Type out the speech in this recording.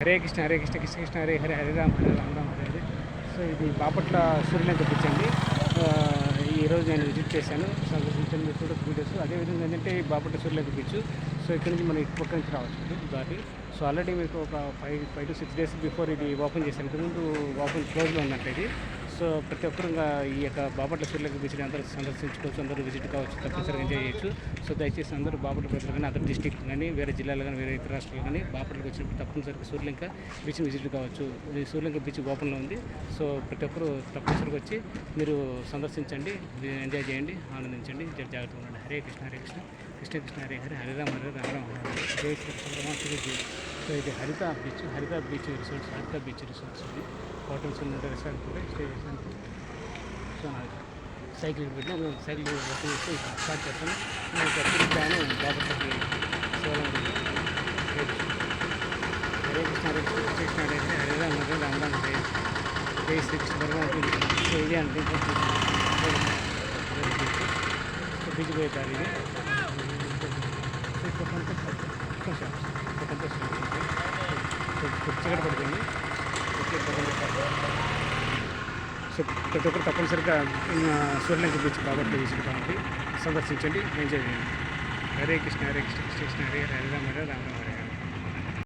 Hare Krishna Hare Krishna Krishna Krishna Hare Hare Hare Rama Hare Hare. So ఇది Bapatla Suryalanka beach అండి. ఈరోజు నేను విజిట్ చేశాను, సందర్శించాను. మీరు చూడొచ్చు వీడియోస్. అదేవిధంగా ఏంటంటే ఈ బాపట్ల సూర్యలంక బీచ్. సో ఇక్కడ నుంచి మనం ఇటు పక్క నుంచి రావచ్చు దాటి. సో ఆల్రెడీ మీకు ఒక 5 to 6 days బిఫోర్ ఇది ఓపెన్ చేశాను. ఇంతకుముందు ఓపెన్ క్లోజ్లో ఉన్నట్టు ఇది. సో ప్రతి ఒక్కరు ఈ యొక్క బాపట్ల సూర్యలంక బీచ్ని అందరూ సందర్శించుకోవచ్చు, అందరూ విజిట్ కావచ్చు, తప్పనిసరిగా ఎంజాయ్ చేయొచ్చు. సో దయచేసి అందరూ బాపట్ల ప్రజలు కానీ అదర్ డిస్టిక్ కానీ వేరే జిల్లాలు కానీ వేరే ఇతర రాష్ట్రాలు కానీ బాపట్లకి వచ్చినప్పుడు తప్పనిసరిగా సూర్యలంక బీచ్ని విజిట్ కావచ్చు. ఈ సూర్యలంక బీచ్ ఓపెన్లో ఉంది. సో ప్రతి ఒక్కరు తప్పనిసరిగా వచ్చి మీరు సందర్శించండి, ఎంజాయ్ చేయండి, ఆనందించండి, జాగ్రత్తగా ఉండండి. హరే కృష్ణ హరే కృష్ణ కృష్ణ కృష్ణ హరే హరే హరే రామ జై శ్రీ. సో ఇది హరిత బీచ్ రిసార్ట్స్, హరిత బీచ్ రిసార్ట్స్. ఇది హోటల్స్ ఉన్నాయి, రెస్టారెంట్ కూడా స్టే చేసాను. సో నాకు సైకిల్ పెట్టినా మేము సైకిల్ వర్క్ చేస్తే స్టార్ట్ చేస్తాను. నేను ప్లాను బాపట్లకి శివలంక. హరే కృష్ణ హరే కృష్ణ కృష్ణ హరే హరే హరే రామ హరే జై శ్రీకృష్ణ పరమాత్మ. సో ఇదే అండి బీచ్ పోయే దారి ఇది. చీకటి పడుతుంది. సో ప్రతి ఒక్కరు తప్పనిసరిగా సూర్యలంక బీచ్ కాబట్టి విజిట్ కావాలి, సందర్శించండి, ఎంజాయ్ చేయండి. హరే కృష్ణ హరే కృష్ణ కృష్ణ హరే హరే రామ హరే రామ.